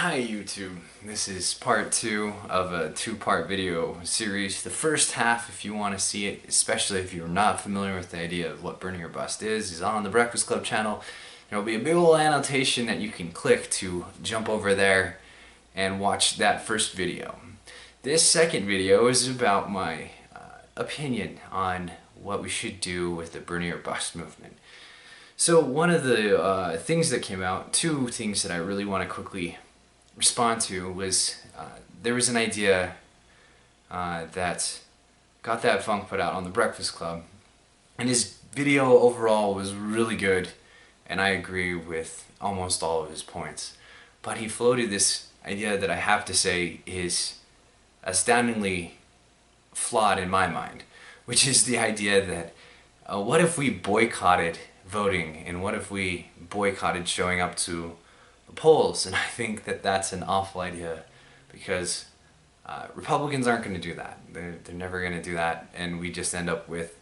Hi YouTube, this is part 2 of a two-part video series. The first half, if you want to see it, especially if you're not familiar with the idea of what burning your bust is on the Breakfast Club channel. There will be a big old annotation that you can click to jump over there and watch that first video. This second video is about my opinion on what we should do with the burning your bust movement. So one of the things that came out, two things that I really want to quickly respond to was there was an idea that Got That Funk put out on the Breakfast Club, and his video overall was really good, and I agree with almost all of his points. But he floated this idea that I have to say is astoundingly flawed in my mind, which is the idea that what if we boycotted voting, and what if we boycotted showing up to the polls? And I think that that's an awful idea, because Republicans aren't going to do that. They're never going to do that, and we just end up with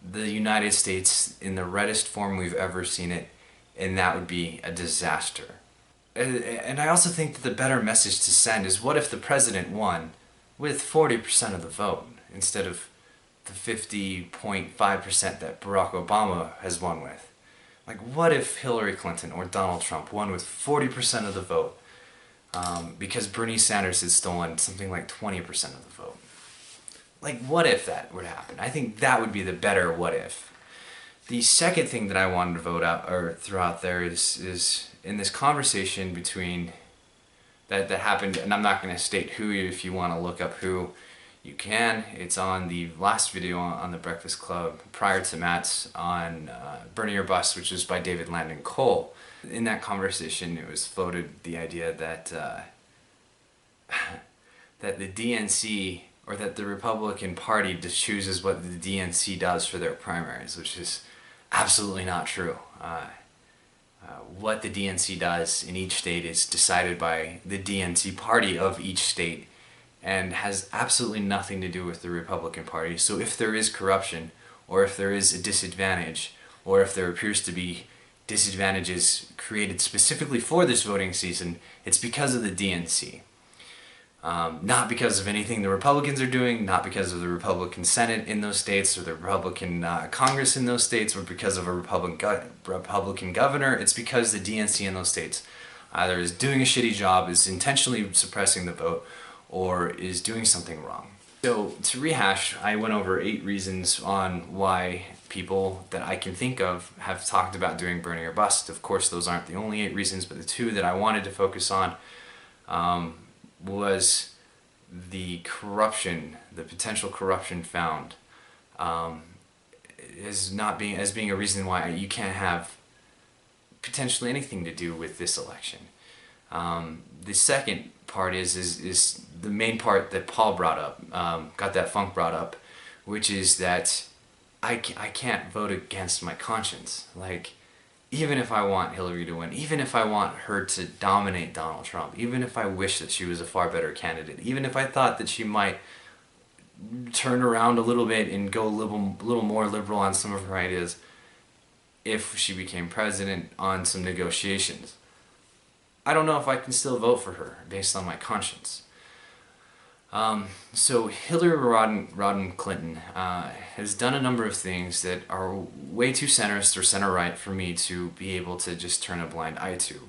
the United States in the reddest form we've ever seen it, and that would be a disaster. And I also think that the better message to send is, what if the president won with 40% of the vote instead of the 50.5% that Barack Obama has won with? Like, what if Hillary Clinton or Donald Trump won with 40% of the vote because Bernie Sanders had stolen something like 20% of the vote? Like, what if that would happen? I think that would be the better what if. The second thing that I wanted to vote out or throw out there is in this conversation between that happened, and I'm not going to state who. If you want to look up who, you can. It's on the last video on the Breakfast Club prior to Matt's on Burning Your Bust, which is by David Landon Cole. In that conversation, it was floated the idea that that the DNC, or that the Republican Party just chooses what the DNC does for their primaries, which is absolutely not true. What the DNC does in each state is decided by the DNC party of each state, and has absolutely nothing to do with the Republican Party. So if there is corruption, or if there is a disadvantage, or if there appears to be disadvantages created specifically for this voting season, it's because of the DNC. Not because of anything the Republicans are doing, not because of the Republican Senate in those states, or the Republican Congress in those states, or because of a Republican governor. It's because the DNC in those states either is doing a shitty job, is intentionally suppressing the vote, or is doing something wrong. So to rehash, I went over 8 reasons on why people that I can think of have talked about doing burning or bust. Of course, those aren't the only 8 reasons, but the 2 that I wanted to focus on was the corruption, the potential corruption found as being a reason why you can't have potentially anything to do with this election. The second part is the main part that Paul brought up, Got That Funk brought up, which is that I can't vote against my conscience. Like, even if I want Hillary to win, even if I want her to dominate Donald Trump, even if I wish that she was a far better candidate, even if I thought that she might turn around a little bit and go a little more liberal on some of her ideas if she became president on some negotiations, I don't know if I can still vote for her based on my conscience. So Hillary Rodham Clinton has done a number of things that are way too centrist or center-right for me to be able to just turn a blind eye to.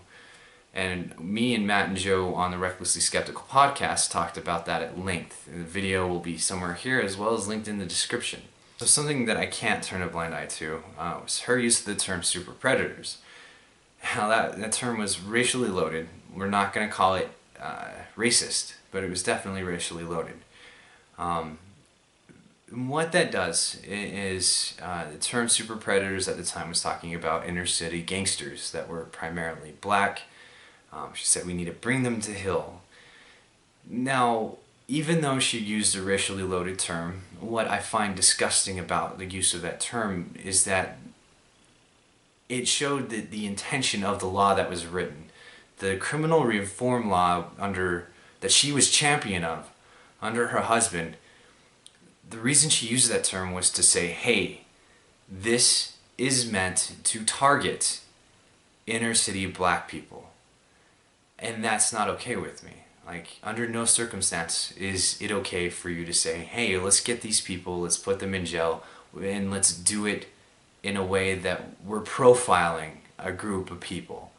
And me and Matt and Joe on the Recklessly Skeptical podcast talked about that at length. The video will be somewhere here, as well as linked in the description. So something that I can't turn a blind eye to was her use of the term super predators. Now that term was racially loaded. We're not going to call it racist, but it was definitely racially loaded. What that does is the term super predators at the time was talking about inner city gangsters that were primarily black. She said we need to bring them to heel. Now, even though she used a racially loaded term, what I find disgusting about the use of that term is that it showed the intention of the law that was written. The criminal reform law that she was champion of under her husband, the reason she used that term was to say, hey, this is meant to target inner city black people. And that's not okay with me. Like, under no circumstance is it okay for you to say, hey, let's get these people, let's put them in jail, and let's do it in a way that we're profiling a group of people.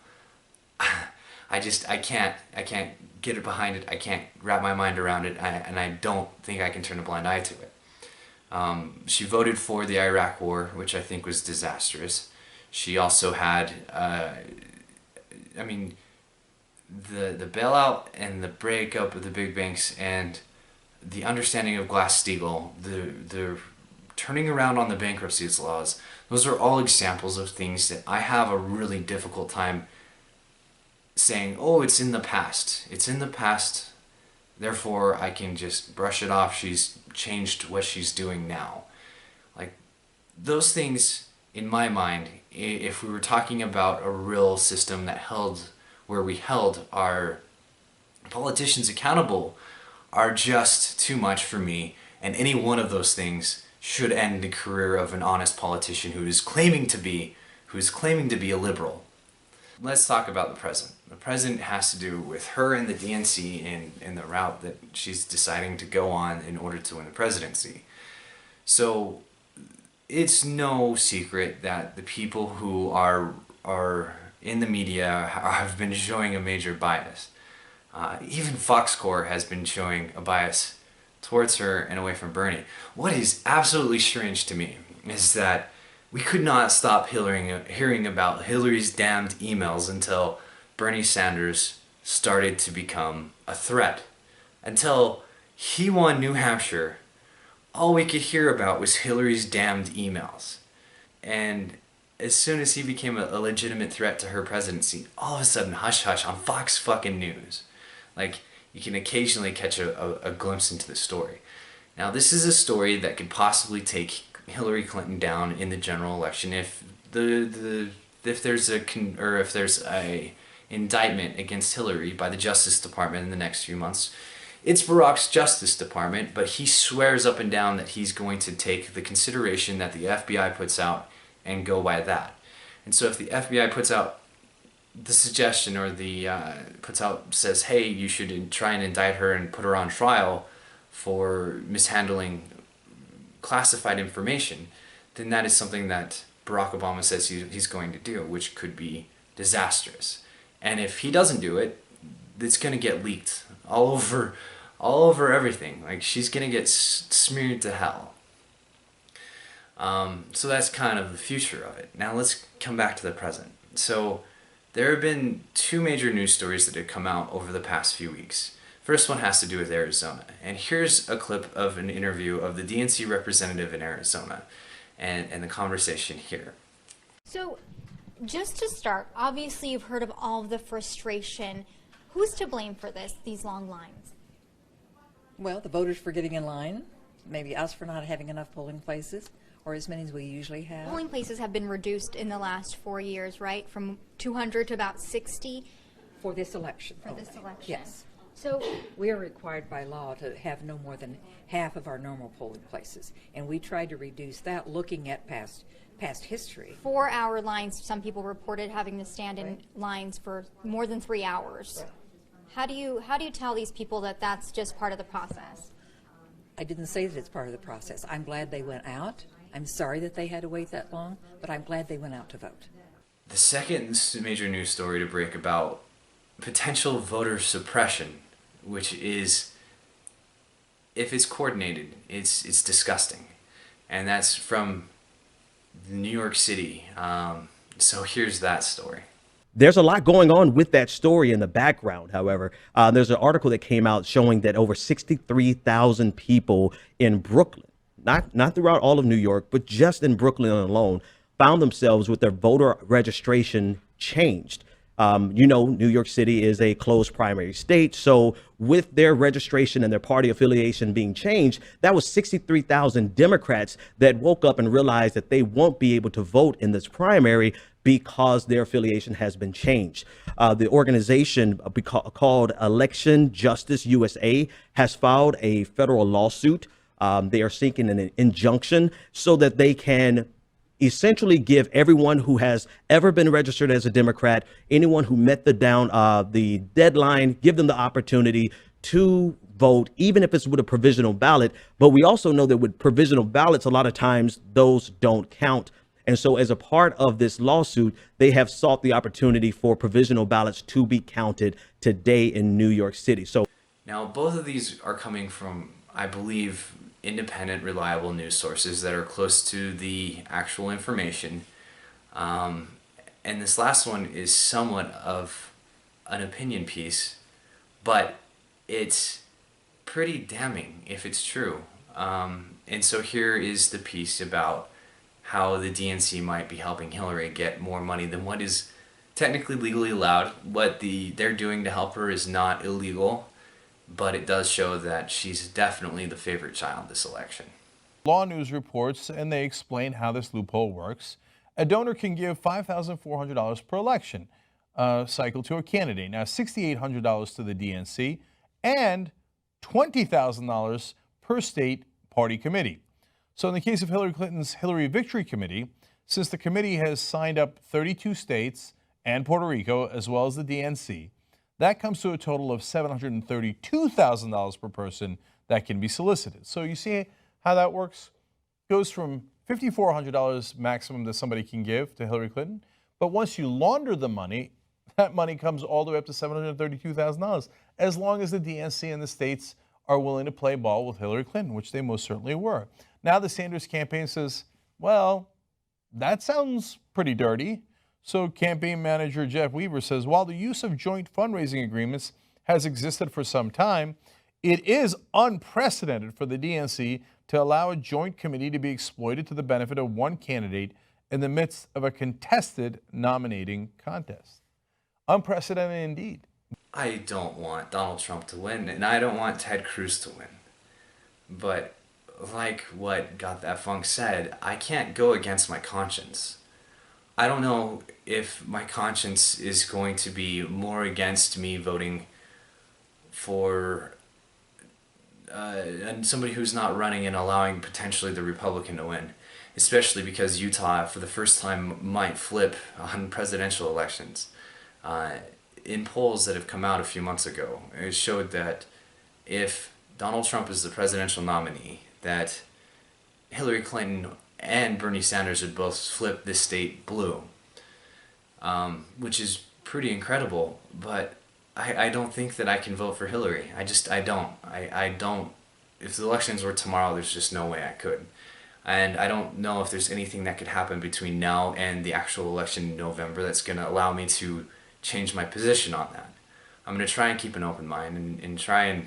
I can't get it behind it. I can't wrap my mind around it, and I don't think I can turn a blind eye to it. She voted for the Iraq War, which I think was disastrous. She also had, the bailout and the breakup of the big banks and the understanding of Glass-Steagall, the turning around on the bankruptcy laws, those are all examples of things that I have a really difficult time saying, oh, it's in the past. It's in the past, therefore I can just brush it off. She's changed what she's doing now. Like, those things, in my mind, if we were talking about a real system that held, where we held our politicians accountable, are just too much for me, and any one of those things should end the career of an honest politician who is claiming to be a liberal. Let's talk about the present. The present has to do with her and the DNC and the route that she's deciding to go on in order to win the presidency. So it's no secret that the people who are in the media have been showing a major bias. Even Fox Corps has been showing a bias towards her and away from Bernie. What is absolutely strange to me is that we could not stop hearing about Hillary's damned emails until Bernie Sanders started to become a threat. Until he won New Hampshire, all we could hear about was Hillary's damned emails. And as soon as he became a legitimate threat to her presidency, all of a sudden, hush hush on Fox fucking News. Like, you can occasionally catch a glimpse into the story. Now, this is a story that could possibly take Hillary Clinton down in the general election if there's a indictment against Hillary by the Justice Department in the next few months. It's Barack's Justice Department, but he swears up and down that he's going to take the consideration that the FBI puts out and go by that. And so if the FBI puts out the suggestion or says, hey, you should try and indict her and put her on trial for mishandling classified information, then that is something that Barack Obama says he's going to do, which could be disastrous. And if he doesn't do it, it's going to get leaked all over everything. Like, she's going to get smeared to hell. So that's kind of the future of it. Now let's come back to the present. So there have been two major news stories that have come out over the past few weeks. First one has to do with Arizona. And here's a clip of an interview of the DNC representative in Arizona and the conversation here. So just to start, obviously you've heard of all of the frustration. Who's to blame for these long lines? Well, the voters for getting in line, maybe us for not having enough polling places, or as many as we usually have. Polling places have been reduced in the last 4 years, right? From 200 to about 60? For this election. For this election. Yes. So we are required by law to have no more than half of our normal polling places, and we tried to reduce that looking at past history. 4-hour lines, some people reported having to stand in lines for more than 3 hours. Right. How do you tell these people that that's just part of the process? I didn't say that it's part of the process. I'm glad they went out. I'm sorry that they had to wait that long, but I'm glad they went out to vote. The second major news story to break about potential voter suppression, which is, if it's coordinated, it's disgusting. And that's from New York City. So here's that story. There's a lot going on with that story in the background, however. There's an article that came out showing that over 63,000 people in Brooklyn, not throughout all of New York, but just in Brooklyn alone, found themselves with their voter registration changed. New York City is a closed primary state. So with their registration and their party affiliation being changed, that was 63,000 Democrats that woke up and realized that they won't be able to vote in this primary because their affiliation has been changed. The organization called Election Justice USA has filed a federal lawsuit. They are seeking an injunction so that they can essentially give everyone who has ever been registered as a Democrat, anyone who met the deadline, give them the opportunity to vote, even if it's with a provisional ballot. But we also know that with provisional ballots, a lot of times those don't count. And so as a part of this lawsuit, they have sought the opportunity for provisional ballots to be counted today in New York City. So now, both of these are coming from, I believe, independent, reliable news sources that are close to the actual information. And this last one is somewhat of an opinion piece, but it's pretty damning if it's true. And so here is the piece about how the DNC might be helping Hillary get more money than what is technically legally allowed. What they're doing to help her is not illegal, but it does show that she's definitely the favorite child this election. Law News reports, and they explain how this loophole works. A donor can give $5,400 per election cycle to a candidate. Now, $6,800 to the DNC and $20,000 per state party committee. So in the case of Hillary Clinton's Hillary Victory Committee, since the committee has signed up 32 states and Puerto Rico, as well as the DNC, that comes to a total of $732,000 per person that can be solicited. So you see how that works? Goes from $5,400 maximum that somebody can give to Hillary Clinton, but once you launder the money, that money comes all the way up to $732,000, as long as the DNC and the states are willing to play ball with Hillary Clinton, which they most certainly were. Now the Sanders campaign says, well, that sounds pretty dirty. So campaign manager Jeff Weaver says, while the use of joint fundraising agreements has existed for some time, it is unprecedented for the DNC to allow a joint committee to be exploited to the benefit of one candidate in the midst of a contested nominating contest. Unprecedented indeed. I don't want Donald Trump to win, and I don't want Ted Cruz to win. But like what Got That Funk said, I can't go against my conscience. I don't know if my conscience is going to be more against me voting for somebody who's not running and allowing potentially the Republican to win, especially because Utah for the first time might flip on presidential elections. In polls that have come out a few months ago, it showed that if Donald Trump is the presidential nominee, that Hillary Clinton and Bernie Sanders would both flip this state blue, which is pretty incredible. But I don't think that I can vote for Hillary. I don't. If the elections were tomorrow, there's just no way I could. And I don't know if there's anything that could happen between now and the actual election in November that's going to allow me to change my position on that. I'm going to try and keep an open mind and try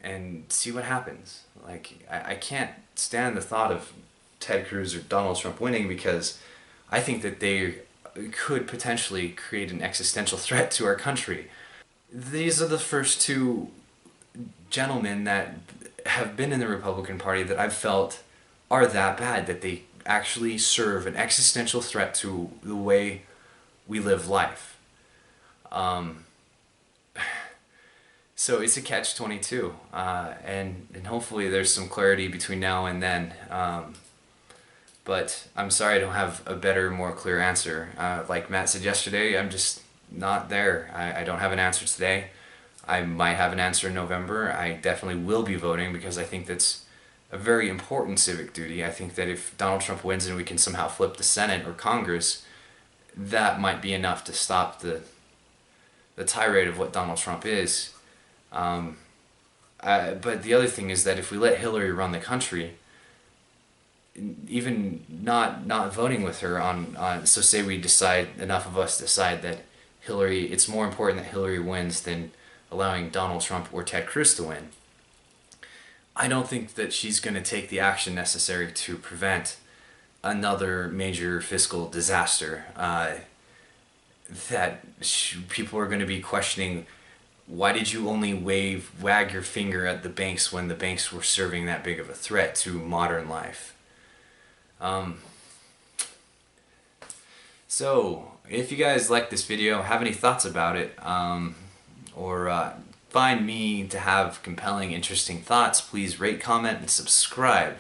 and see what happens. Like, I can't stand the thought of Ted Cruz or Donald Trump winning, because I think that they could potentially create an existential threat to our country. These are the first two gentlemen that have been in the Republican Party that I've felt are that bad, that they actually serve an existential threat to the way we live life. So it's a catch-22, and hopefully there's some clarity between now and then. But I'm sorry I don't have a better, more clear answer. Like Matt said yesterday, I'm just not there. I don't have an answer today. I might have an answer in November. I definitely will be voting because I think that's a very important civic duty. I think that if Donald Trump wins and we can somehow flip the Senate or Congress, that might be enough to stop the tirade of what Donald Trump is. But the other thing is that if we let Hillary run the country, even not voting with her on so say we decide, enough of us decide that Hillary, it's more important that Hillary wins than allowing Donald Trump or Ted Cruz to win. I don't think that she's going to take the action necessary to prevent another major fiscal disaster that people are going to be questioning. Why did you only wag your finger at the banks when the banks were serving that big of a threat to modern life? So, if you guys like this video, have any thoughts about it, or find me to have compelling, interesting thoughts, please rate, comment, and subscribe.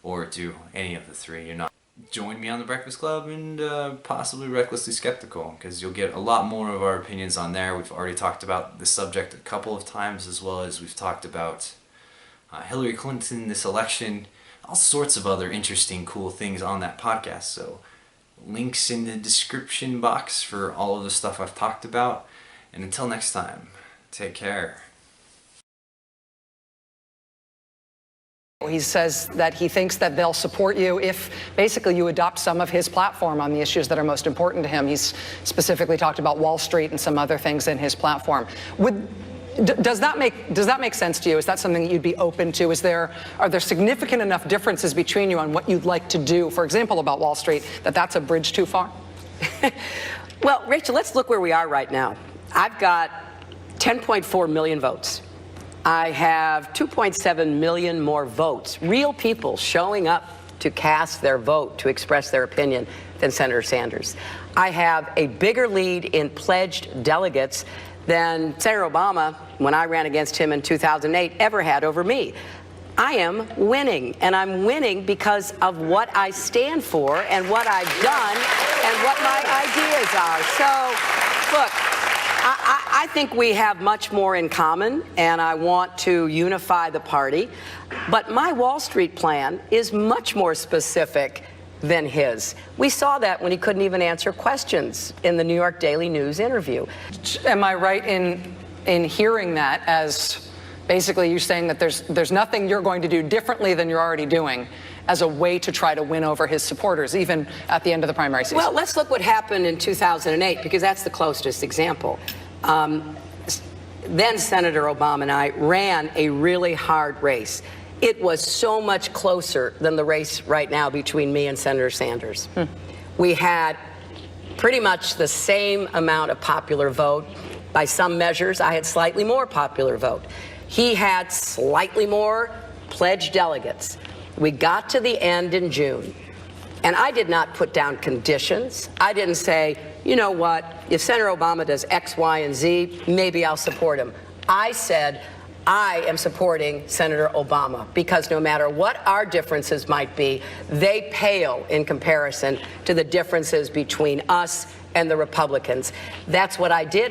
or do any of the three. You're not. Join me on the Breakfast Club and possibly Recklessly Skeptical, because you'll get a lot more of our opinions on there. We've already talked about the subject a couple of times, as well as we've talked about Hillary Clinton, this election, all sorts of other interesting, cool things on that podcast. So links in the description box for all of the stuff I've talked about. And until next time, take care. He says that he thinks that they'll support you if basically you adopt some of his platform on the issues that are most important to him. He's specifically talked about Wall Street and some other things in his platform. Does that make sense to you? Is that something that you'd be open to? Are there significant enough differences between you on what you'd like to do, for example, about Wall Street, that's a bridge too far? Well, Rachel, let's look where we are right now. I've got 10.4 million votes. I have 2.7 million more votes, real people showing up to cast their vote, to express their opinion, than Senator Sanders. I have a bigger lead in pledged delegates than Senator Obama, when I ran against him in 2008, ever had over me. I am winning, and I'm winning because of what I stand for and what I've done and what my ideas are. So, look, I think we have much more in common, and I want to unify the party. But my Wall Street plan is much more specific than his. We saw that when he couldn't even answer questions in the New York Daily News interview. Am I right in hearing that as basically you saying that there's nothing you're going to do differently than you're already doing as a way to try to win over his supporters, even at the end of the primary season? Well, let's look what happened in 2008, because that's the closest example. Then Senator Obama and I ran a really hard race. It was so much closer than the race right now between me and Senator Sanders. We had pretty much the same amount of popular vote. By some measures, I had slightly more popular vote. He had slightly more pledged delegates. We got to the end in June, and I did not put down conditions. I didn't say, you know what, if Senator Obama does X, Y, and Z, maybe I'll support him. I said, I am supporting Senator Obama, because no matter what our differences might be, they pale in comparison to the differences between us and the Republicans. That's what I did.